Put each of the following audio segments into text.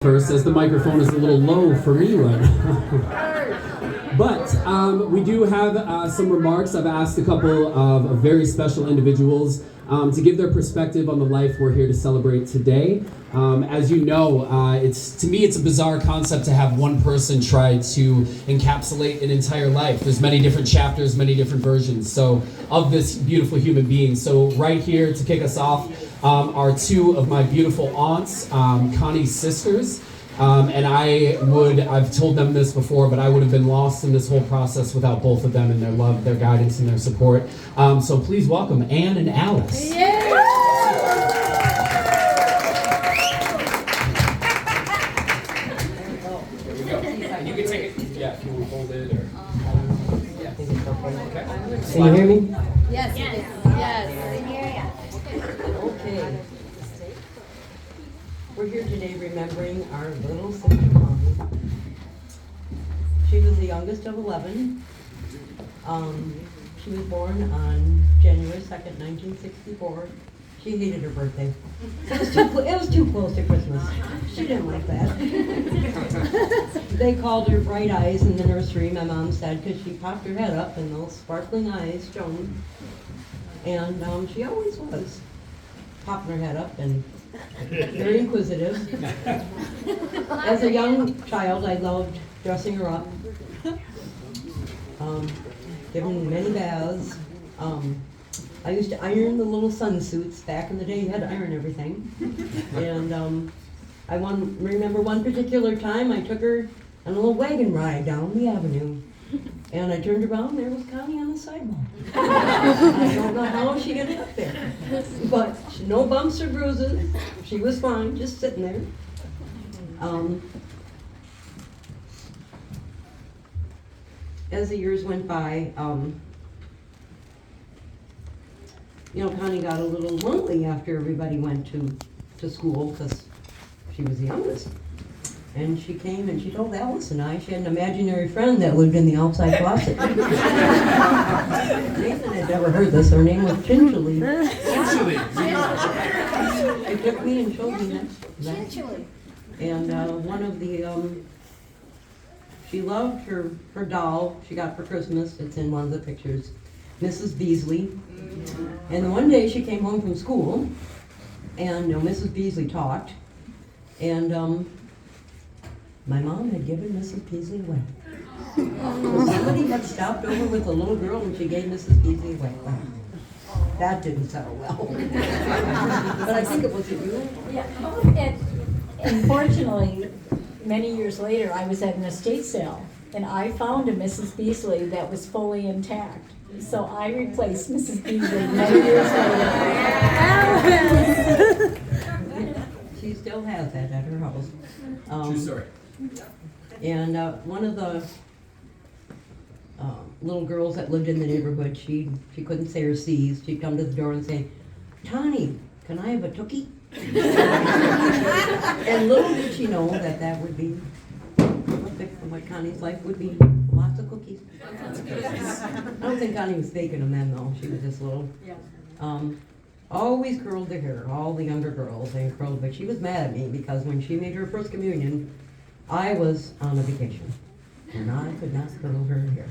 First, as the microphone is a little low for me right now. But we do have some remarks. I've asked a couple of very special individuals to give their perspective on the life we're here to celebrate today. As you know, to me it's a bizarre concept to have one person try to encapsulate an entire life. There's many different chapters, many different versions of this beautiful human being. So right here to kick us off are two of my beautiful aunts, Connie's sisters. And I've told them this before, but I would have been lost in this whole process without both of them and their love, their guidance, and their support. So please welcome Anne and Alice. Yeah. Here we go. And you can take it, if you want to hold it, or... Yeah. Okay. Can you hear me? Yes. Okay. We're here today remembering our little sister Connie. She was the youngest of 11. She was born on January 2nd, 1964. She hated her birthday. It was too close to Christmas. She didn't like that. They called her Bright Eyes in the nursery, my mom said, because she popped her head up and those sparkling eyes shone. And she always was popping her head up and very inquisitive. As a young child, I loved dressing her up, giving many baths. I used to iron the little sunsuits. Back in the day, you had to iron everything. And I remember one particular time I took her on a little wagon ride down the avenue. And I turned around, there was Connie on the sidewalk. I don't know how she ended up there. But no bumps or bruises. She was fine, just sitting there. As the years went by, Connie got a little lonely after everybody went to school because she was the youngest. And she came and she told Alice and I she had an imaginary friend that lived in the outside closet. Nathan had never heard this. Her name was Chinchily. She took me and showed me that. Chinchily. And one of the, she loved her doll she got for Christmas. It's in one of the pictures. Mrs. Beasley. And one day she came home from school and Mrs. Beasley talked. And my mom had given Mrs. Beasley away. Somebody had stopped over with a little girl and she gave Mrs. Beasley away. That didn't settle well. But I think it was you. Yeah. And fortunately, many years later, I was at an estate sale and I found a Mrs. Beasley that was fully intact. So I replaced Mrs. Beasley many years later. She still has that at her house. True story. And one of the little girls that lived in the neighborhood, she couldn't say her C's. She'd come to the door and say, "Tani, can I have a tookie?" And little did she know that would be perfect for what Connie's life would be. Lots of cookies. I don't think Connie was baking them then, though. She was just little. Always curled her hair, all the younger girls, they curled, but she was mad at me because when she made her first communion, I was on a vacation, and I could not curl her hair.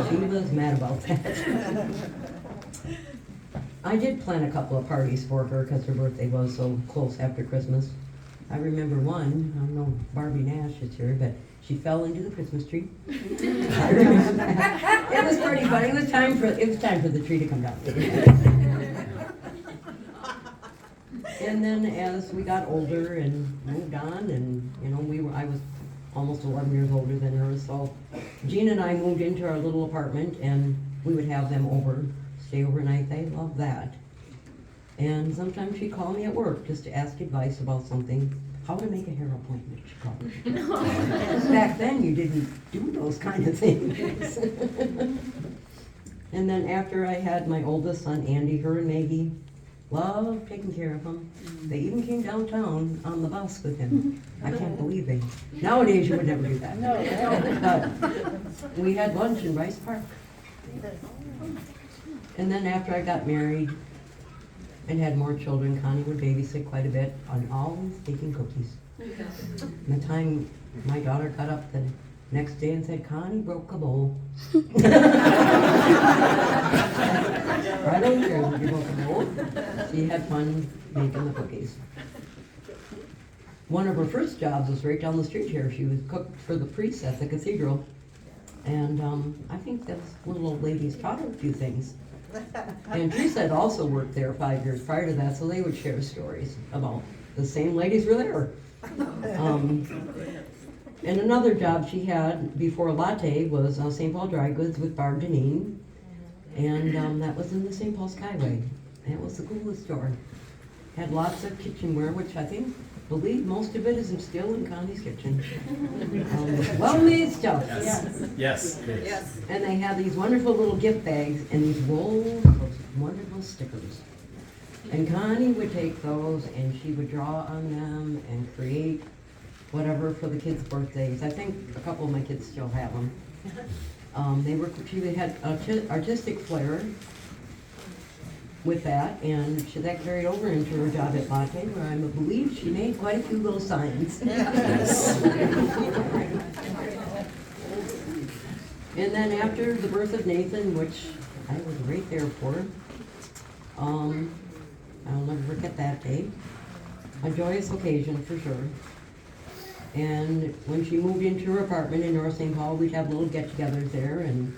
She was mad about that. I did plan a couple of parties for her because her birthday was so close after Christmas. I remember one, I don't know, Barbie Nash is here, but she fell into the Christmas tree. I remember that. It was pretty funny. It was time for the tree to come down. And then as we got older and moved on, and I was almost 11 years older than her, so Jean and I moved into our little apartment, and we would have them over, stay overnight. They loved that. And sometimes she'd call me at work just to ask advice about something. How to make a hair appointment, she called me. Back then, you didn't do those kind of things. And then after I had my oldest son, Andy, her and Maggie loved taking care of him. They even came downtown on the bus with him. I can't believe they. Nowadays, you would never do that. But we had lunch in Rice Park. And then after I got married, and had more children. Connie would babysit quite a bit, and always baking cookies. The time my daughter got up the next day and said, Connie broke a bowl. I don't care if you broke a bowl. She had fun making the cookies. One of her first jobs was right down the street here. She was cooked for the priests at the cathedral. And I think this little old lady's taught her a few things. And Teresa had also worked there 5 years prior to that, so they would share stories about the same ladies were there. And another job she had before Latte was St. Paul Dry Goods with Barb Deneen. And that was in the St. Paul Skyway. It was the coolest store. Had lots of kitchenware, which I believe most of it is still in Connie's kitchen. Well-made stuff. Yes. And they had these wonderful little gift bags and these rolls of wonderful stickers. And Connie would take those and she would draw on them and create whatever for the kids' birthdays. I think a couple of my kids still have them. She had artistic flair with that, and that carried over into her job at Latte, where I believe she made quite a few little signs. And then after the birth of Nathan, which I was right there for, I'll never forget that day. A joyous occasion for sure. And when she moved into her apartment in North St. Paul, we'd have little get-togethers there, and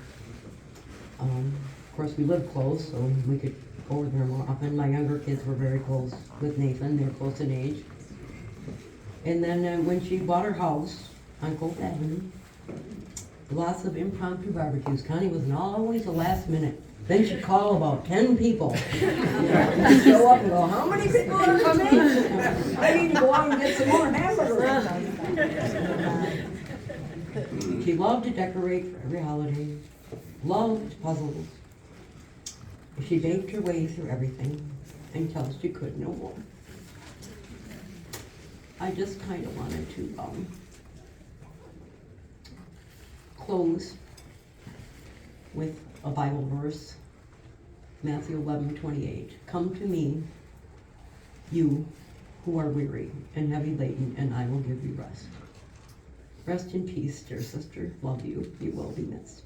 of course we lived close, so we could go over there more often. My younger kids were very close with Nathan; they're close in age. And then when she bought her house on Colt Avenue, lots of impromptu barbecues. Connie was always the last minute. Then she'd call about 10 people. She'd show up and go, how many people are coming? I need to go out and get some more hamburgers. She loved to decorate for every holiday, loved puzzles. She baked her way through everything until she could no more. I just kind of wanted to close with a Bible verse, Matthew 11:28. Come to me, you who are weary and heavy laden, and I will give you rest. Rest in peace, dear sister. Love you. You will be missed.